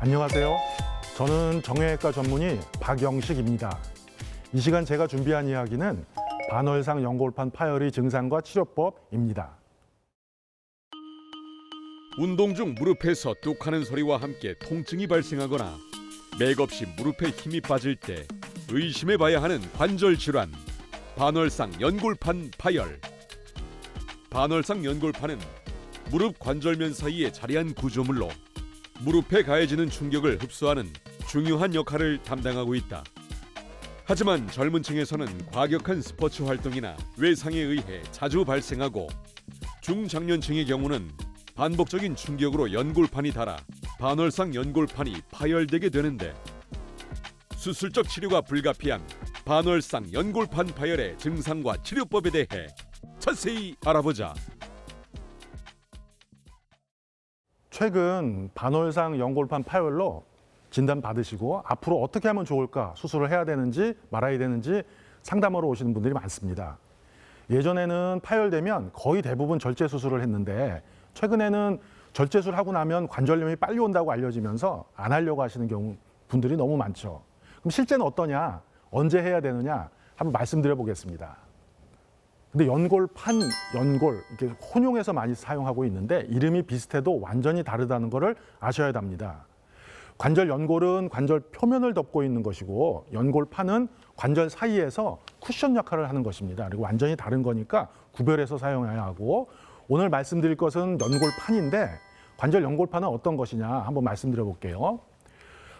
안녕하세요. 저는 정형외과 전문의 박영식입니다. 이 시간 제가 준비한 이야기는 반월상 연골판 파열의 증상과 치료법입니다. 운동 중 무릎에서 뚝하는 소리와 함께 통증이 발생하거나 맥없이 무릎에 힘이 빠질 때 의심해봐야 하는 관절 질환, 반월상 연골판 파열. 반월상 연골판은 무릎 관절면 사이에 자리한 구조물로 무릎에 가해지는 충격을 흡수하는 중요한 역할을 담당하고 있다. 하지만 젊은 층에서는 과격한 스포츠 활동이나 외상에 의해 자주 발생하고 중장년층의 경우는 반복적인 충격으로 연골판이 닳아 반월상 연골판이 파열되게 되는데, 수술적 치료가 불가피한 반월상 연골판 파열의 증상과 치료법에 대해 자세히 알아보자. 최근 반월상 연골판 파열로 진단받으시고 앞으로 어떻게 하면 좋을까, 수술을 해야 되는지 말아야 되는지 상담하러 오시는 분들이 많습니다. 예전에는 파열되면 거의 대부분 절제 수술을 했는데 최근에는 절제 수술하고 나면 관절염이 빨리 온다고 알려지면서 안 하려고 하시는 분들이 너무 많죠. 그럼 실제는 어떠냐, 언제 해야 되느냐 한번 말씀드려 보겠습니다. 근데 연골판, 연골 이렇게 혼용해서 많이 사용하고 있는데 이름이 비슷해도 완전히 다르다는 것을 아셔야 합니다. 관절 연골은 관절 표면을 덮고 있는 것이고 연골판은 관절 사이에서 쿠션 역할을 하는 것입니다. 그리고 완전히 다른 거니까 구별해서 사용해야 하고, 오늘 말씀드릴 것은 연골판인데 관절 연골판은 어떤 것이냐 한번 말씀드려 볼게요.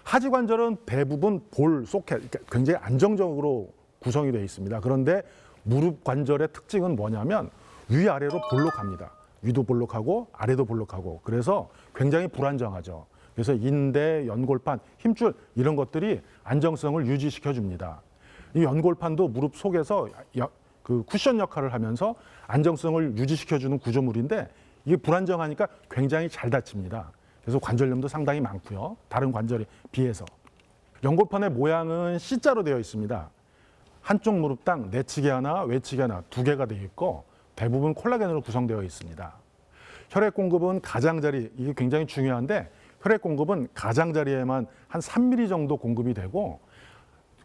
하지 관절은 대부분 볼, 소켓, 굉장히 안정적으로 구성이 되어 있습니다. 그런데 무릎 관절의 특징은 뭐냐면 위아래로 볼록합니다. 위도 볼록하고 아래도 볼록하고, 그래서 굉장히 불안정하죠. 그래서 인대, 연골판, 힘줄 이런 것들이 안정성을 유지시켜 줍니다. 이 연골판도 무릎 속에서 그 쿠션 역할을 하면서 안정성을 유지시켜 주는 구조물인데 이게 불안정하니까 굉장히 잘 다칩니다. 그래서 관절염도 상당히 많고요. 다른 관절에 비해서. 연골판의 모양은 C자로 되어 있습니다. 한쪽 무릎당 내치기 하나, 외치기 하나 두 개가 되어 있고 대부분 콜라겐으로 구성되어 있습니다. 혈액 공급은 가장자리, 이게 굉장히 중요한데 혈액 공급은 가장자리에만 한 3mm 정도 공급이 되고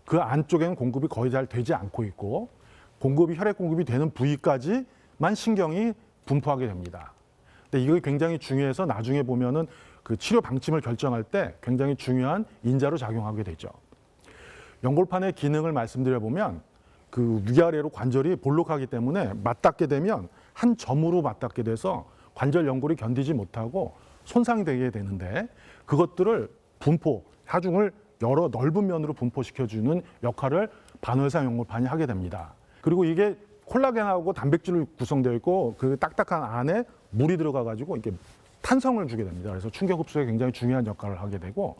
그 안쪽에는 공급이 거의 잘 되지 않고 있고, 혈액 공급이 되는 부위까지만 신경이 분포하게 됩니다. 근데 이게 굉장히 중요해서 나중에 보면은 그 치료 방침을 결정할 때 굉장히 중요한 인자로 작용하게 되죠. 연골판의 기능을 말씀드려 보면 그 위아래로 관절이 볼록하기 때문에 맞닿게 되면 한 점으로 맞닿게 돼서 관절 연골이 견디지 못하고 손상이 되게 되는데 그것들을 하중을 여러 넓은 면으로 분포시켜주는 역할을 반월상 연골판이 하게 됩니다. 그리고 이게 콜라겐하고 단백질로 구성되어 있고 그 딱딱한 안에 물이 들어가가지고 이렇게 탄성을 주게 됩니다. 그래서 충격 흡수에 굉장히 중요한 역할을 하게 되고,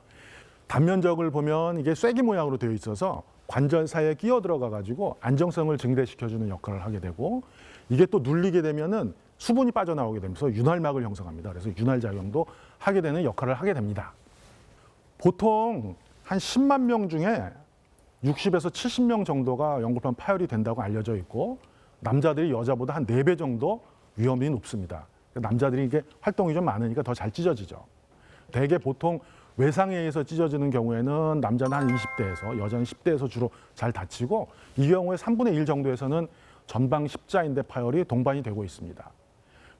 단면적을 보면 이게 쐐기 모양으로 되어 있어서 관절 사이에 끼어 들어가가지고 안정성을 증대시켜주는 역할을 하게 되고, 이게 또 눌리게 되면은 수분이 빠져나오게 되면서 윤활막을 형성합니다. 그래서 윤활작용도 하게 되는 역할을 하게 됩니다. 보통 한 10만 명 중에 60에서 70명 정도가 연골판 파열이 된다고 알려져 있고, 남자들이 여자보다 한 4배 정도 위험이 높습니다. 남자들이 이게 활동이 좀 많으니까 더 잘 찢어지죠. 대개 보통 외상에 의해서 찢어지는 경우에는 남자는 한 20대에서 여자는 10대에서 주로 잘 다치고, 이 경우에 3분의 1 정도에서는 전방 십자인대 파열이 동반이 되고 있습니다.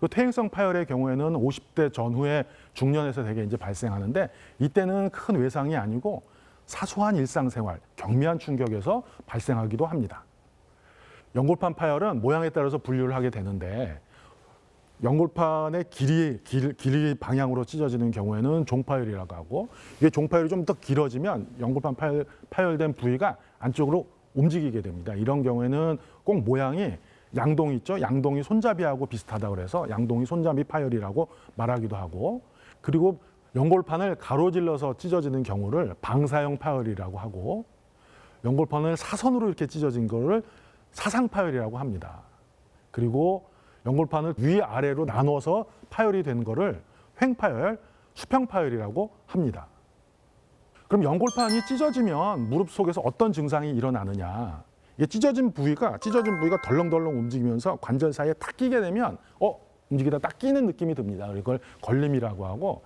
그 퇴행성 파열의 경우에는 50대 전후에 중년에서 대개 이제 발생하는데, 이때는 큰 외상이 아니고 사소한 일상생활, 경미한 충격에서 발생하기도 합니다. 연골판 파열은 모양에 따라서 분류를 하게 되는데, 연골판의 길이 방향으로 찢어지는 경우에는 종파열이라고 하고, 이게 종파열이 좀 더 길어지면 연골판 파열된 부위가 안쪽으로 움직이게 됩니다. 이런 경우에는 꼭 모양이 양동이 있죠. 양동이 손잡이하고 비슷하다고 그래서 양동이 손잡이 파열이라고 말하기도 하고, 그리고 연골판을 가로질러서 찢어지는 경우를 방사형 파열이라고 하고, 연골판을 사선으로 이렇게 찢어진 거를 사상파열이라고 합니다. 그리고 연골판을 위아래로 나눠서 파열이 된 거를 횡파열, 수평파열이라고 합니다. 그럼 연골판이 찢어지면 무릎 속에서 어떤 증상이 일어나느냐? 이게 찢어진 부위가 덜렁덜렁 움직이면서 관절 사이에 탁 끼게 되면 움직이다 딱 끼는 느낌이 듭니다. 이걸 걸림이라고 하고,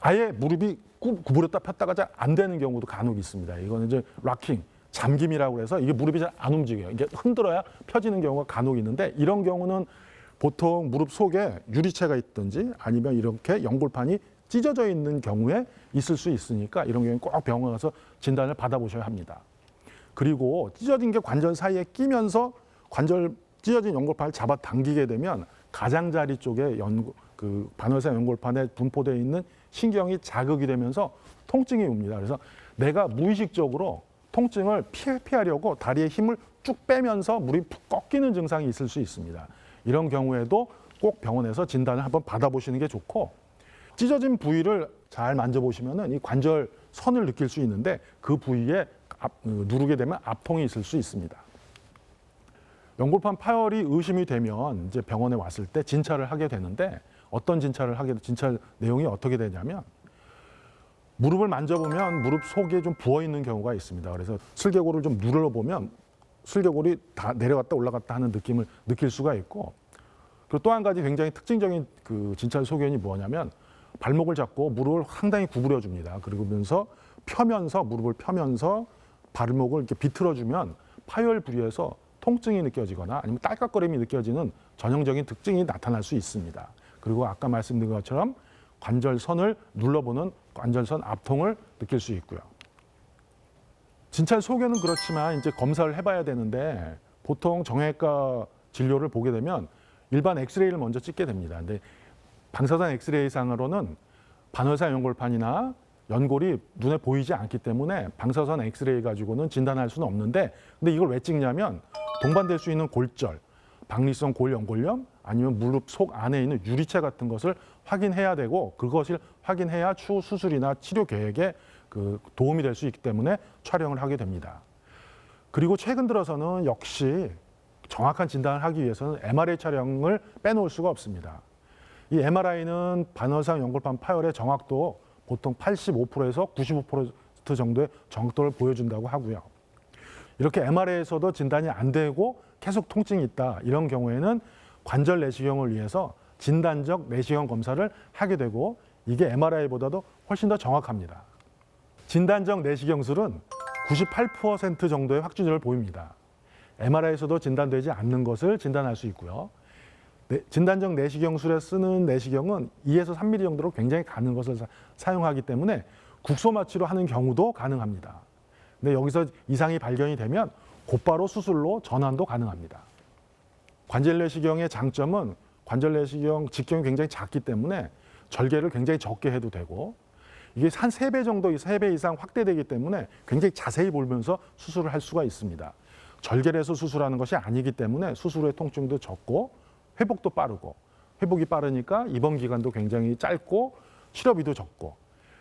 아예 무릎이 구부렸다 폈다가 잘 안 되는 경우도 간혹 있습니다. 이거는 이제 락킹, 잠김이라고 해서 이게 무릎이 잘 안 움직여요. 이게 흔들어야 펴지는 경우가 간혹 있는데 이런 경우는 보통 무릎 속에 유리체가 있든지 아니면 이렇게 연골판이 찢어져 있는 경우에 있을 수 있으니까 이런 경우에 꼭 병원 가서 진단을 받아보셔야 합니다. 그리고 찢어진 게 관절 사이에 끼면서 찢어진 연골판을 잡아 당기게 되면 가장자리 쪽에 그 반월상 연골판에 분포되어 있는 신경이 자극이 되면서 통증이 옵니다. 그래서 내가 무의식적으로 통증을 피하려고 다리에 힘을 쭉 빼면서 무릎이 푹 꺾이는 증상이 있을 수 있습니다. 이런 경우에도 꼭 병원에서 진단을 한번 받아보시는 게 좋고, 찢어진 부위를 잘 만져보시면 이 관절 선을 느낄 수 있는데 그 부위에 누르게 되면 압통이 있을 수 있습니다. 연골판 파열이 의심이 되면 이제 병원에 왔을 때 진찰을 하게 되는데 어떤 진찰 내용이 어떻게 되냐면 무릎을 만져보면 무릎 속에 좀 부어 있는 경우가 있습니다. 그래서 슬개골을 좀 눌러보면 슬개골이 다 내려갔다 올라갔다 하는 느낌을 느낄 수가 있고, 그리고 또 한 가지 굉장히 특징적인 그 진찰 소견이 뭐냐면 발목을 잡고 무릎을 상당히 구부려 줍니다. 그러면서 무릎을 펴면서 발목을 이렇게 비틀어주면 파열 부위에서 통증이 느껴지거나 아니면 딸깍거림이 느껴지는 전형적인 특징이 나타날 수 있습니다. 그리고 아까 말씀드린 것처럼 관절선을 눌러보는 관절선 압통을 느낄 수 있고요. 진찰 소견은 그렇지만 이제 검사를 해봐야 되는데 보통 정형외과 진료를 보게 되면 일반 엑스레이를 먼저 찍게 됩니다. 근데 방사선 엑스레이상으로는 반월상 연골판이나 연골이 눈에 보이지 않기 때문에 방사선 엑스레이 가지고는 진단할 수는 없는데, 근데 이걸 왜 찍냐면 동반될 수 있는 골절, 박리성 골연골염 아니면 무릎 속 안에 있는 유리체 같은 것을 확인해야 되고, 그것을 확인해야 추후 수술이나 치료 계획에 그 도움이 될 수 있기 때문에 촬영을 하게 됩니다. 그리고 최근 들어서는 역시 정확한 진단을 하기 위해서는 MRI 촬영을 빼놓을 수가 없습니다. 이 MRI는 반월상 연골판 파열의 정확도 보통 85%에서 95% 정도의 정확도를 보여준다고 하고요. 이렇게 MRI에서도 진단이 안 되고 계속 통증이 있다, 이런 경우에는 관절 내시경을 위해서 진단적 내시경 검사를 하게 되고 이게 MRI보다도 훨씬 더 정확합니다. 진단적 내시경술은 98% 정도의 확진율을 보입니다. MRI에서도 진단되지 않는 것을 진단할 수 있고요. 진단적 내시경술에 쓰는 내시경은 2에서 3mm 정도로 굉장히 가는 것을 사용하기 때문에 국소 마취로 하는 경우도 가능합니다. 근데 여기서 이상이 발견이 되면 곧바로 수술로 전환도 가능합니다. 관절 내시경의 장점은 관절 내시경 직경이 굉장히 작기 때문에 절개를 굉장히 적게 해도 되고, 이게 한 3배 정도, 3배 이상 확대되기 때문에 굉장히 자세히 보면서 수술을 할 수가 있습니다. 절개를 해서 수술하는 것이 아니기 때문에 수술 후의 통증도 적고 회복도 빠르고, 회복이 빠르니까 입원 기간도 굉장히 짧고 치료비도 적고,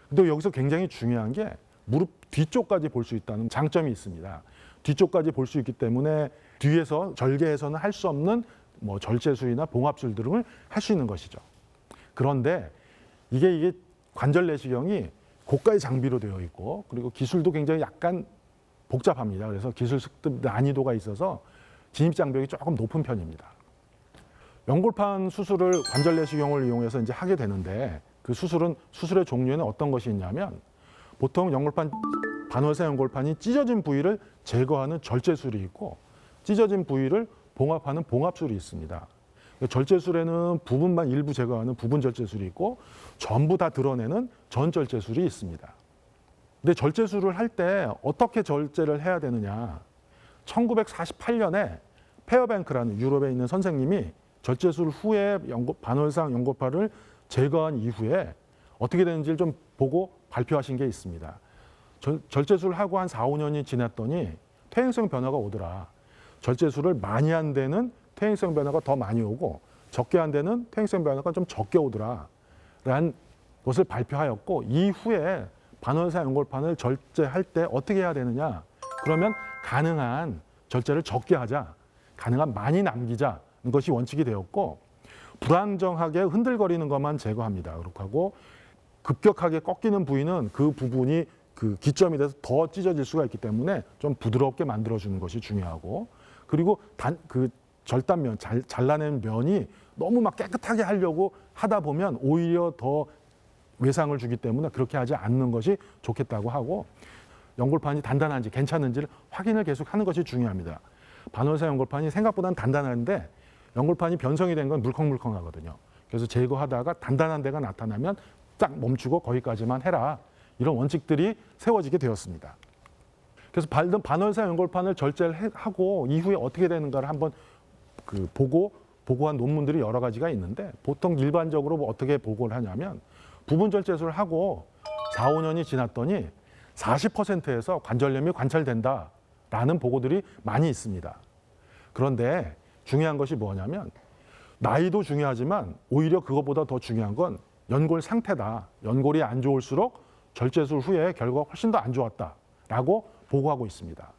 근데 여기서 굉장히 중요한 게 무릎 뒤쪽까지 볼 수 있다는 장점이 있습니다. 뒤쪽까지 볼 수 있기 때문에 뒤에서 절개해서는 할 수 없는 뭐 절제술이나 봉합술 등을 할 수 있는 것이죠. 그런데 이게 관절 내시경이 고가의 장비로 되어 있고, 그리고 기술도 굉장히 약간 복잡합니다. 그래서 기술 습득 난이도가 있어서 진입 장벽이 조금 높은 편입니다. 연골판 수술을 관절 내시경을 이용해서 이제 하게 되는데, 그 수술의 종류에는 어떤 것이 있냐면 보통 반월상 연골판이 찢어진 부위를 제거하는 절제술이 있고, 찢어진 부위를 봉합하는 봉합술이 있습니다. 절제술에는 부분만 일부 제거하는 부분 절제술이 있고, 전부 다 드러내는 전 절제술이 있습니다. 근데 절제술을 할 때 어떻게 절제를 해야 되느냐? 1948년에 페어뱅크라는 유럽에 있는 선생님이 절제술 후에 반월상 연골판을 제거한 이후에 어떻게 되는지를 좀 보고 발표하신 게 있습니다. 절제술을 하고 한 4, 5년이 지났더니 퇴행성 변화가 오더라. 절제술을 많이 한 데는 퇴행성 변화가 더 많이 오고 적게 한 데는 퇴행성 변화가 좀 적게 오더라 라는 것을 발표하였고, 이후에 반월상 연골판을 절제할 때 어떻게 해야 되느냐, 그러면 가능한 절제를 적게 하자, 가능한 많이 남기자는 것이 원칙이 되었고, 불안정하게 흔들거리는 것만 제거합니다. 그렇게 하고 급격하게 꺾이는 부위는 그 부분이 그 기점이 돼서 더 찢어질 수가 있기 때문에 좀 부드럽게 만들어주는 것이 중요하고, 그리고 그 절단면, 잘라낸 면이 너무 막 깨끗하게 하려고 하다 보면 오히려 더 외상을 주기 때문에 그렇게 하지 않는 것이 좋겠다고 하고 연골판이 단단한지 괜찮은지를 확인을 계속 하는 것이 중요합니다. 반월상 연골판이 생각보다는 단단한데 연골판이 변성이 된 건 물컹물컹하거든요. 그래서 제거하다가 단단한 데가 나타나면 딱 멈추고 거기까지만 해라. 이런 원칙들이 세워지게 되었습니다. 그래서 반월상 연골판을 절제를 하고 이후에 어떻게 되는가를 한번 보고한 논문들이 여러 가지가 있는데 보통 일반적으로 어떻게 보고를 하냐면 부분 절제술을 하고 4, 5년이 지났더니 40%에서 관절염이 관찰된다라는 보고들이 많이 있습니다. 그런데 중요한 것이 뭐냐면 나이도 중요하지만 오히려 그것보다 더 중요한 건 연골 상태다. 연골이 안 좋을수록 절제술 후에 결과가 훨씬 더 안 좋았다라고 보고하고 있습니다.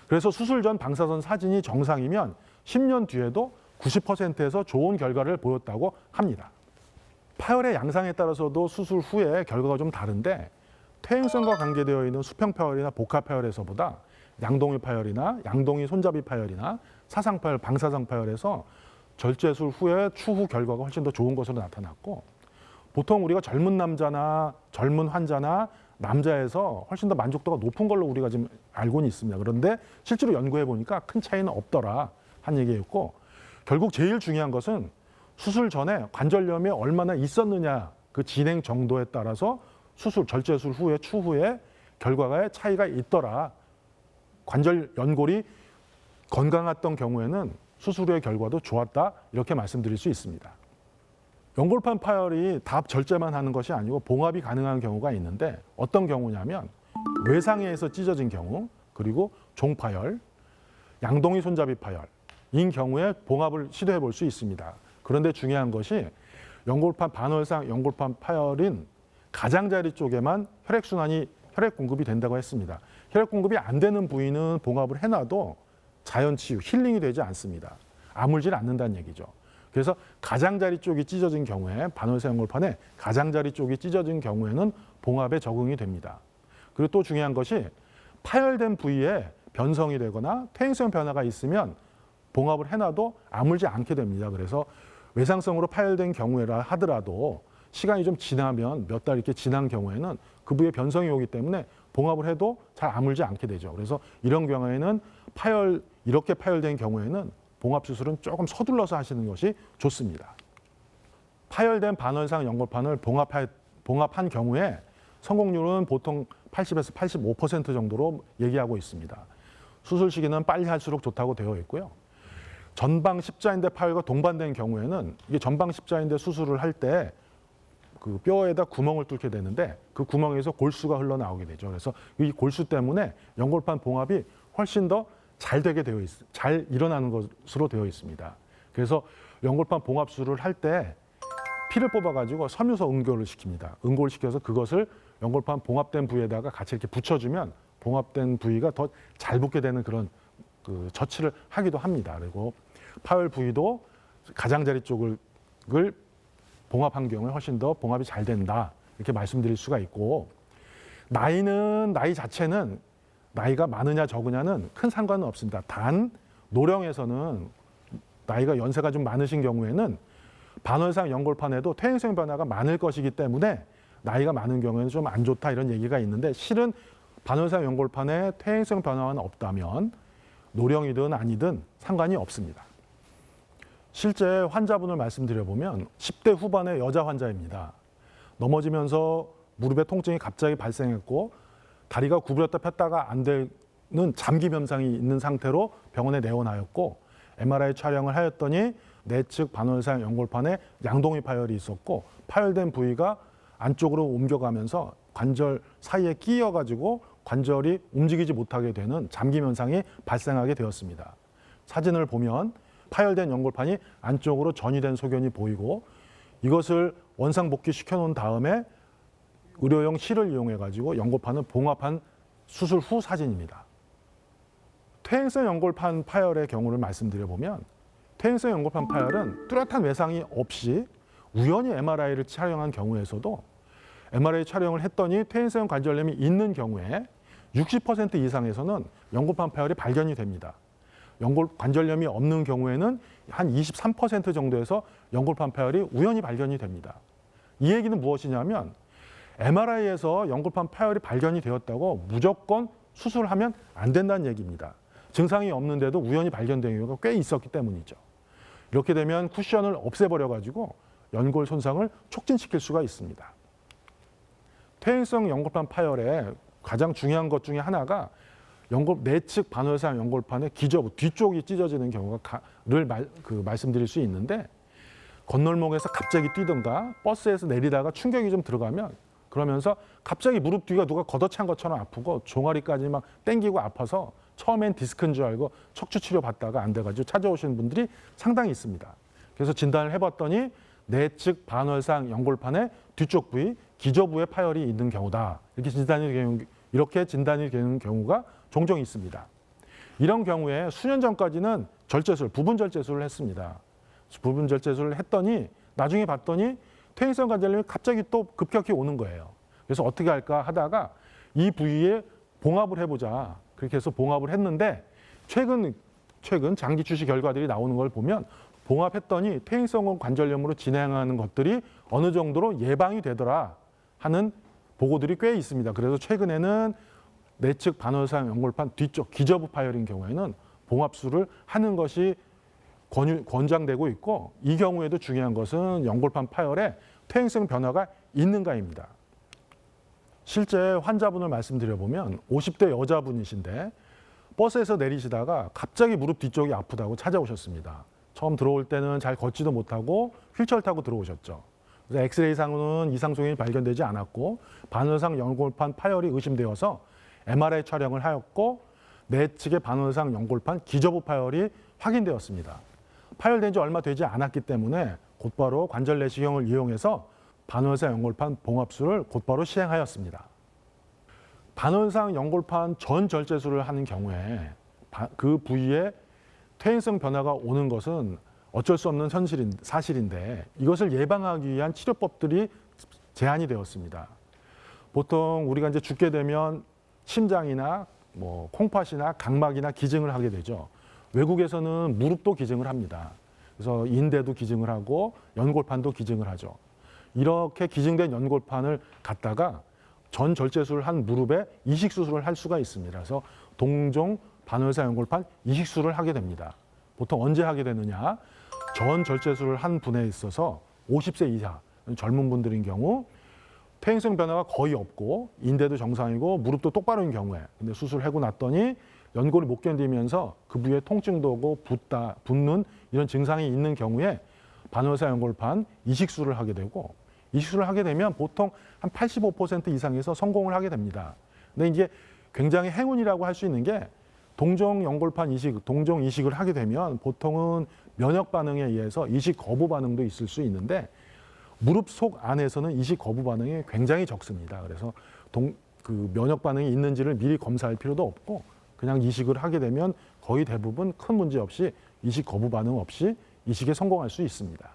그래서 수술 전 방사선 사진이 정상이면 10년 뒤에도 90%에서 좋은 결과를 보였다고 합니다. 파열의 양상에 따라서도 수술 후에 결과가 좀 다른데 퇴행성과 관계되어 있는 수평 파열이나 복합 파열에서보다 양동이 파열이나 양동이 손잡이 파열이나 사상 파열, 방사선 파열에서 절제술 후에 추후 결과가 훨씬 더 좋은 것으로 나타났고 보통 우리가 젊은 남자나 젊은 환자나 남자에서 훨씬 더 만족도가 높은 걸로 우리가 지금 알고는 있습니다. 그런데 실제로 연구해 보니까 큰 차이는 없더라 한 얘기였고 결국 제일 중요한 것은 수술 전에 관절염이 얼마나 있었느냐 그 진행 정도에 따라서 수술, 절제술 후에 추후에 결과가 차이가 있더라. 관절 연골이 건강했던 경우에는 수술 후의 결과도 좋았다 이렇게 말씀드릴 수 있습니다. 연골판 파열이 다 절제만 하는 것이 아니고 봉합이 가능한 경우가 있는데 어떤 경우냐면 외상에서 찢어진 경우 그리고 종파열, 양동이 손잡이 파열인 경우에 봉합을 시도해 볼 수 있습니다. 그런데 중요한 것이 연골판 반월상 연골판 파열인 가장자리 쪽에만 혈액순환이 혈액 공급이 된다고 했습니다. 혈액 공급이 안 되는 부위는 봉합을 해놔도 자연 치유, 힐링이 되지 않습니다. 아물질 않는다는 얘기죠. 그래서 가장자리 쪽이 찢어진 경우에 반월상 연골판에 가장자리 쪽이 찢어진 경우에는 봉합에 적응이 됩니다. 그리고 또 중요한 것이 파열된 부위에 변성이 되거나 퇴행성 변화가 있으면 봉합을 해놔도 아물지 않게 됩니다. 그래서 외상성으로 파열된 경우라 하더라도 시간이 좀 지나면 몇 달 이렇게 지난 경우에는 그 부위에 변성이 오기 때문에 봉합을 해도 잘 아물지 않게 되죠. 그래서 이런 경우에는 이렇게 파열된 경우에는 봉합 수술은 조금 서둘러서 하시는 것이 좋습니다. 파열된 반월상 연골판을 봉합한 경우에 성공률은 보통 80에서 85% 정도로 얘기하고 있습니다. 수술 시기는 빨리 할수록 좋다고 되어 있고요. 전방 십자인대 파열과 동반된 경우에는 이게 전방 십자인대 수술을 할 때 그 뼈에다 구멍을 뚫게 되는데 그 구멍에서 골수가 흘러나오게 되죠. 그래서 이 골수 때문에 연골판 봉합이 훨씬 더 잘 되게 잘 일어나는 것으로 되어 있습니다. 그래서 연골판 봉합 수술을 할 때 피를 뽑아가지고 섬유소 응고를 시킵니다. 응고를 시켜서 그것을 연골판 봉합된 부위에다가 같이 이렇게 붙여주면 봉합된 부위가 더 잘 붙게 되는 그런 그 처치를 하기도 합니다. 그리고 파열 부위도 가장자리 쪽을 봉합한 경우에 훨씬 더 봉합이 잘 된다 이렇게 말씀드릴 수가 있고 나이 자체는 나이가 많으냐 적으냐는 큰 상관은 없습니다. 단 노령에서는 나이가 연세가 좀 많으신 경우에는 반월상 연골판에도 퇴행성 변화가 많을 것이기 때문에 나이가 많은 경우에는 좀 안 좋다 이런 얘기가 있는데 실은 반월상 연골판에 퇴행성 변화가 없다면 노령이든 아니든 상관이 없습니다. 실제 환자분을 말씀드려보면 10대 후반의 여자 환자입니다. 넘어지면서 무릎에 통증이 갑자기 발생했고 다리가 구부렸다 폈다가 안 되는 잠김 현상이 있는 상태로 병원에 내원하였고 MRI 촬영을 하였더니 내측 반월상 연골판에 양동이 파열이 있었고 파열된 부위가 안쪽으로 옮겨가면서 관절 사이에 끼어가지고 관절이 움직이지 못하게 되는 잠김 현상이 발생하게 되었습니다. 사진을 보면 파열된 연골판이 안쪽으로 전이된 소견이 보이고 이것을 원상복귀 시켜놓은 다음에 의료용 실을 이용해가지고 연골판을 봉합한 수술 후 사진입니다. 퇴행성 연골판 파열의 경우를 말씀드려보면 퇴행성 연골판 파열은 뚜렷한 외상이 없이 우연히 MRI를 촬영한 경우에서도 MRI 촬영을 했더니 퇴행성 관절염이 있는 경우에 60% 이상에서는 연골판 파열이 발견이 됩니다. 연골 관절염이 없는 경우에는 한 23% 정도에서 연골판 파열이 우연히 발견이 됩니다. 이 얘기는 무엇이냐면 MRI에서 연골판 파열이 발견이 되었다고 무조건 수술하면 안 된다는 얘기입니다. 증상이 없는데도 우연히 발견된 경우가 꽤 있었기 때문이죠. 이렇게 되면 쿠션을 없애버려가지고 연골 손상을 촉진시킬 수가 있습니다. 퇴행성 연골판 파열의 가장 중요한 것 중에 하나가 내측 반월상 연골판의 기저부 뒤쪽이 찢어지는 경우를 말씀드릴 수 있는데, 건널목에서 갑자기 뛰든가 버스에서 내리다가 충격이 좀 들어가면 그러면서 갑자기 무릎 뒤가 누가 걷어찬 것처럼 아프고 종아리까지 막 땡기고 아파서 처음엔 디스크인 줄 알고 척추 치료 받다가 안 돼가지고 찾아오시는 분들이 상당히 있습니다. 그래서 진단을 해봤더니 내측 반월상 연골판의 뒤쪽 부위 기저부에 파열이 있는 경우다. 이렇게 진단이 되는 경우가 종종 있습니다. 이런 경우에 수년 전까지는 부분 절제술을 했습니다. 부분 절제술을 했더니 나중에 봤더니 퇴행성 관절염이 갑자기 또 급격히 오는 거예요. 그래서 어떻게 할까 하다가 이 부위에 봉합을 해보자. 그렇게 해서 봉합을 했는데 최근 장기 추시 결과들이 나오는 걸 보면 봉합했더니 퇴행성 관절염으로 진행하는 것들이 어느 정도로 예방이 되더라 하는 보고들이 꽤 있습니다. 그래서 최근에는 내측 반월상 연골판 뒤쪽 기저부 파열인 경우에는 봉합술을 하는 것이 권장되고 있고, 이 경우에도 중요한 것은 연골판 파열에 퇴행성 변화가 있는가입니다. 실제 환자분을 말씀드려보면 50대 여자분이신데 버스에서 내리시다가 갑자기 무릎 뒤쪽이 아프다고 찾아오셨습니다. 처음 들어올 때는 잘 걷지도 못하고 휠체어를 타고 들어오셨죠. 그래서 엑스레이상으로는 이상 소견이 발견되지 않았고 반월상 연골판 파열이 의심되어서 MRI 촬영을 하였고 내측의 반월상 연골판 기저부 파열이 확인되었습니다. 파열된 지 얼마 되지 않았기 때문에 곧바로 관절 내시경을 이용해서 반월상 연골판 봉합술을 곧바로 시행하였습니다. 반월상 연골판 전 절제술을 하는 경우에 그 부위에 퇴행성 변화가 오는 것은 어쩔 수 없는 사실인데 이것을 예방하기 위한 치료법들이 제한이 되었습니다. 보통 우리가 이제 죽게 되면 심장이나 콩팥이나 각막이나 기증을 하게 되죠. 외국에서는 무릎도 기증을 합니다. 그래서 인대도 기증을 하고 연골판도 기증을 하죠. 이렇게 기증된 연골판을 갖다가 전 절제술을 한 무릎에 이식 수술을 할 수가 있습니다. 그래서 동종 반월상 연골판 이식 수술을 하게 됩니다. 보통 언제 하게 되느냐? 전 절제술을 한 분에 있어서 50세 이하 젊은 분들인 경우 퇴행성 변화가 거의 없고 인대도 정상이고 무릎도 똑바로인 경우에, 근데 수술하고 났더니 연골이 못 견디면서 그 부위에 통증도 오고 붓는 이런 증상이 있는 경우에 반월상 연골판 이식술을 하게 되고, 이식술을 하게 되면 보통 한 85% 이상에서 성공을 하게 됩니다. 근데 이게 굉장히 행운이라고 할 수 있는 게 동종 연골판 이식, 동종 이식을 하게 되면 보통은 면역 반응에 의해서 이식 거부 반응도 있을 수 있는데 무릎 속 안에서는 이식 거부 반응이 굉장히 적습니다. 그래서 그 면역 반응이 있는지를 미리 검사할 필요도 없고 그냥 이식을 하게 되면 거의 대부분 큰 문제 없이 이식 거부 반응 없이 이식에 성공할 수 있습니다.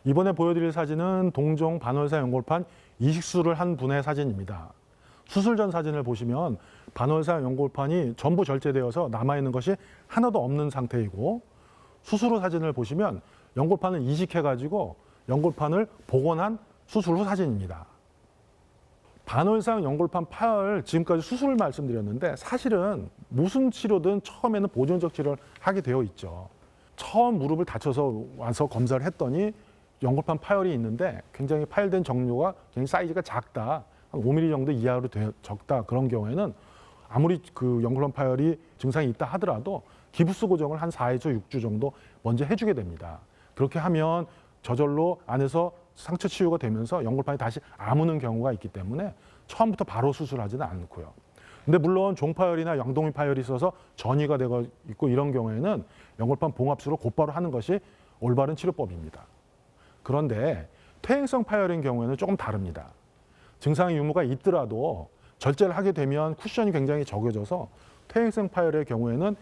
이번에 보여드릴 사진은 동종 반월상 연골판 이식술을 한 분의 사진입니다. 수술 전 사진을 보시면 반월상 연골판이 전부 절제되어서 남아있는 것이 하나도 없는 상태이고, 수술 후 사진을 보시면 연골판을 이식해가지고 연골판을 복원한 수술 후 사진입니다. 반월상 연골판 파열, 지금까지 수술을 말씀드렸는데 사실은 무슨 치료든 처음에는 보존적 치료를 하게 되어 있죠. 처음 무릎을 다쳐서 와서 검사를 했더니 연골판 파열이 있는데 굉장히 파열된 정도가 굉장히 사이즈가 작다. 한 5mm 정도 이하로 적다. 그런 경우에는 아무리 그 연골판 파열이 증상이 있다 하더라도 기부스 고정을 한 4에서 6주 정도 먼저 해주게 됩니다. 그렇게 하면 저절로 안에서 상처 치유가 되면서 연골판이 다시 아무는 경우가 있기 때문에 처음부터 바로 수술하지는 않고요. 근데 물론 종파열이나 양동이 파열이 있어서 전이가 되고 있고 이런 경우에는 연골판 봉합술을 곧바로 하는 것이 올바른 치료법입니다. 그런데 퇴행성 파열인 경우에는 조금 다릅니다. 증상의 유무가 있더라도 절제를 하게 되면 쿠션이 굉장히 적어져서 퇴행성 파열의 경우에는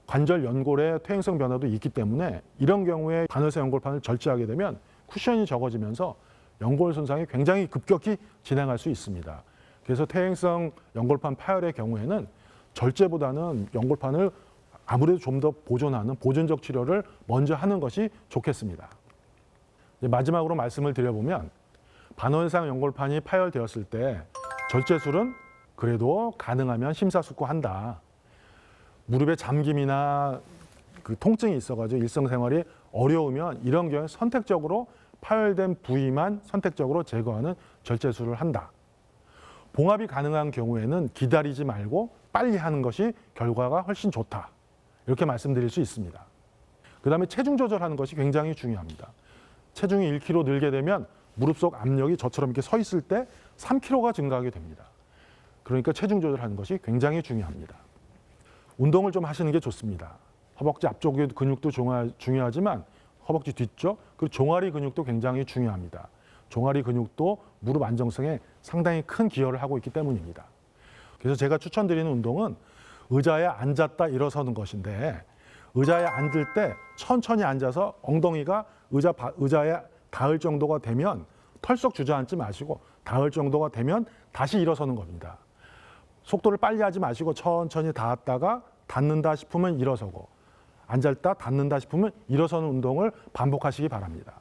관절 연골의 퇴행성 변화도 있기 때문에 이런 경우에 반월상 연골판을 절제하게 되면 쿠션이 적어지면서 연골 손상이 굉장히 급격히 진행할 수 있습니다. 그래서 퇴행성 연골판 파열의 경우에는 절제보다는 연골판을 아무래도 좀 더 보존하는 보존적 치료를 먼저 하는 것이 좋겠습니다. 마지막으로 말씀을 드려보면 반월상 연골판이 파열되었을 때 절제술은 그래도 가능하면 심사숙고한다. 무릎에 잠김이나 그 통증이 있어가지고 일상생활이 어려우면 이런 경우에 선택적으로 파열된 부위만 선택적으로 제거하는 절제술을 한다. 봉합이 가능한 경우에는 기다리지 말고 빨리 하는 것이 결과가 훨씬 좋다. 이렇게 말씀드릴 수 있습니다. 그 다음에 체중 조절하는 것이 굉장히 중요합니다. 체중이 1kg 늘게 되면 무릎 속 압력이 저처럼 이렇게 서 있을 때 3kg가 증가하게 됩니다. 그러니까 체중 조절하는 것이 굉장히 중요합니다. 운동을 좀 하시는 게 좋습니다. 허벅지 앞쪽의 근육도 중요하지만 허벅지 뒤쪽 그리고 종아리 근육도 굉장히 중요합니다. 종아리 근육도 무릎 안정성에 상당히 큰 기여를 하고 있기 때문입니다. 그래서 제가 추천드리는 운동은 의자에 앉았다 일어서는 것인데 의자에 앉을 때 천천히 앉아서 엉덩이가 의자에 닿을 정도가 되면 털썩 주저앉지 마시고 닿을 정도가 되면 다시 일어서는 겁니다. 속도를 빨리 하지 마시고 천천히 닿았다가 닿는다 싶으면 일어서고 앉았다 닿는다 싶으면 일어서는 운동을 반복하시기 바랍니다.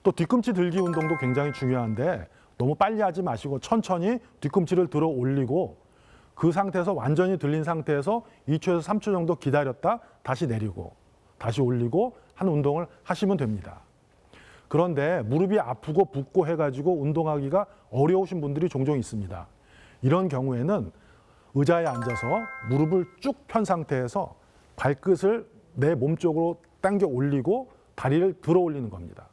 또 뒤꿈치 들기 운동도 굉장히 중요한데 너무 빨리 하지 마시고 천천히 뒤꿈치를 들어 올리고 그 상태에서 완전히 들린 상태에서 2초에서 3초 정도 기다렸다 다시 내리고 다시 올리고 하는 운동을 하시면 됩니다. 그런데 무릎이 아프고 붓고 해가지고 운동하기가 어려우신 분들이 종종 있습니다. 이런 경우에는 의자에 앉아서 무릎을 쭉 편 상태에서 발끝을 내 몸 쪽으로 당겨 올리고 다리를 들어 올리는 겁니다.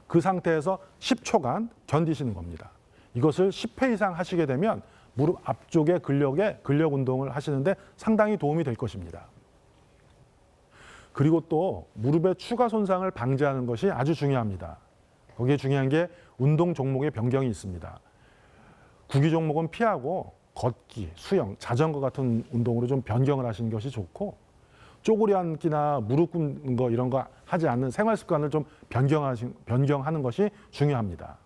그 상태에서 10초간 견디시는 겁니다. 이것을 10회 이상 하시게 되면 무릎 앞쪽의 근력 운동을 하시는데 상당히 도움이 될 것입니다. 그리고 또 무릎의 추가 손상을 방지하는 것이 아주 중요합니다. 거기에 중요한 게 운동 종목의 변경이 있습니다. 구기 종목은 피하고 걷기, 수영, 자전거 같은 운동으로 좀 변경을 하시는 것이 좋고 쪼그리 앉기나 무릎 꿇는 거 이런 거 하지 않는 생활 습관을 좀 변경하는 것이 중요합니다.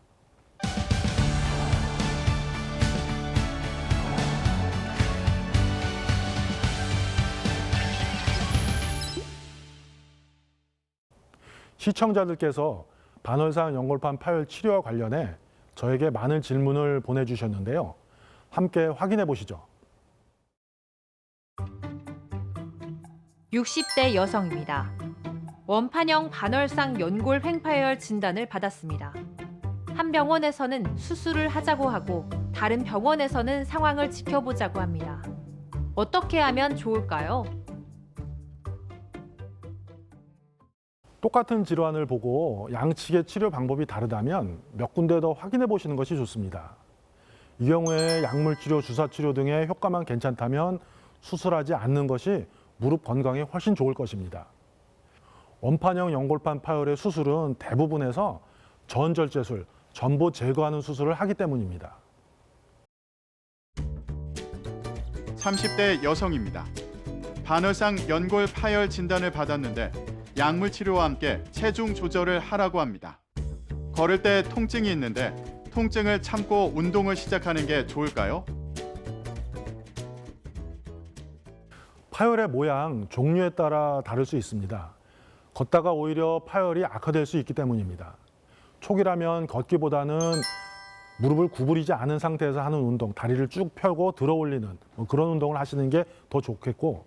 시청자들께서 반월상 연골판 파열 치료와 관련해 저에게 많은 질문을 보내주셨는데요. 함께 확인해 보시죠. 60대 여성입니다. 원판형 반월상 연골 횡파열 진단을 받았습니다. 한 병원에서는 수술을 하자고 하고 다른 병원에서는 상황을 지켜보자고 합니다. 어떻게 하면 좋을까요? 똑같은 질환을 보고 양측의 치료 방법이 다르다면 몇 군데 더 확인해 보시는 것이 좋습니다. 이 경우에 약물 치료, 주사 치료 등의 효과만 괜찮다면 수술하지 않는 것이 무릎 건강에 훨씬 좋을 것입니다. 원판형 연골판 파열의 수술은 대부분에서 전절제술, 전보 제거하는 수술을 하기 때문입니다. 30대 여성입니다. 반월상 연골 파열 진단을 받았는데 약물 치료와 함께 체중 조절을 하라고 합니다. 걸을 때 통증이 있는데 통증을 참고 운동을 시작하는 게 좋을까요? 파열의 모양, 종류에 따라 다를 수 있습니다. 걷다가 오히려 파열이 악화될 수 있기 때문입니다. 초기라면 걷기보다는 무릎을 구부리지 않은 상태에서 하는 운동, 다리를 쭉 펴고 들어 올리는 그런 운동을 하시는 게 더 좋겠고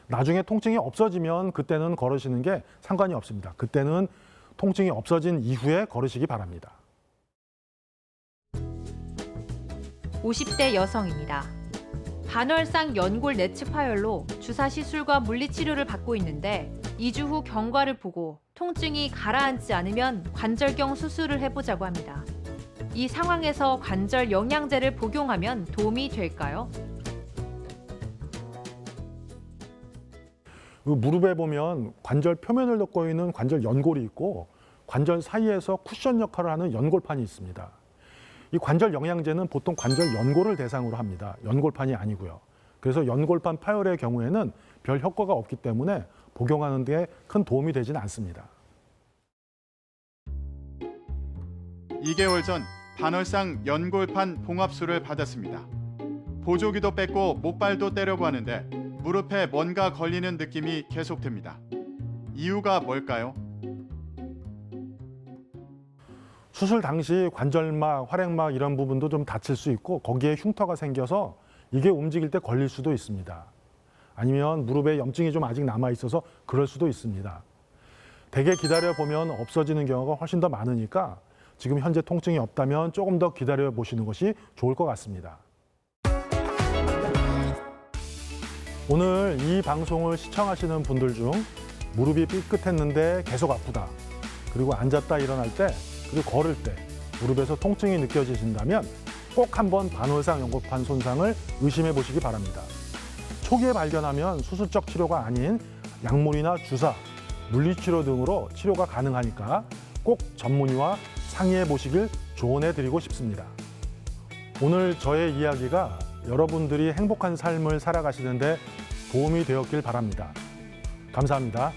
나중에 통증이 없어지면 그때는 걸으시는 게 상관이 없습니다. 그때는 통증이 없어진 이후에 걸으시기 바랍니다. 50대 여성입니다. 반월상 연골 내측 파열로 주사 시술과 물리치료를 받고 있는데 2주 후 경과를 보고 통증이 가라앉지 않으면 관절경 수술을 해보자고 합니다. 이 상황에서 관절 영양제를 복용하면 도움이 될까요? 무릎에 보면 관절 표면을 덮고 있는 관절 연골이 있고 관절 사이에서 쿠션 역할을 하는 연골판이 있습니다. 이 관절 영양제는 보통 관절 연골을 대상으로 합니다. 연골판이 아니고요. 그래서 연골판 파열의 경우에는 별 효과가 없기 때문에 복용하는 데 큰 도움이 되지는 않습니다. 2개월 전 반월상 연골판 봉합술을 받았습니다. 보조기도 뺐고 목발도 떼려고 하는데 무릎에 뭔가 걸리는 느낌이 계속됩니다. 이유가 뭘까요? 수술 당시 관절막, 활액막 이런 부분도 좀 다칠 수 있고 거기에 흉터가 생겨서 이게 움직일 때 걸릴 수도 있습니다. 아니면 무릎에 염증이 좀 아직 남아 있어서 그럴 수도 있습니다. 대개 기다려 보면 없어지는 경우가 훨씬 더 많으니까 지금 현재 통증이 없다면 조금 더 기다려 보시는 것이 좋을 것 같습니다. 오늘 이 방송을 시청하시는 분들 중 무릎이 삐끗했는데 계속 아프다, 그리고 앉았다 일어날 때, 그리고 걸을 때 무릎에서 통증이 느껴지신다면 꼭 한번 반월상 연골판 손상을 의심해 보시기 바랍니다. 초기에 발견하면 수술적 치료가 아닌 약물이나 주사, 물리치료 등으로 치료가 가능하니까 꼭 전문의와 상의해 보시길 조언해 드리고 싶습니다. 오늘 저의 이야기가 여러분들이 행복한 삶을 살아가시는데 도움이 되었길 바랍니다. 감사합니다.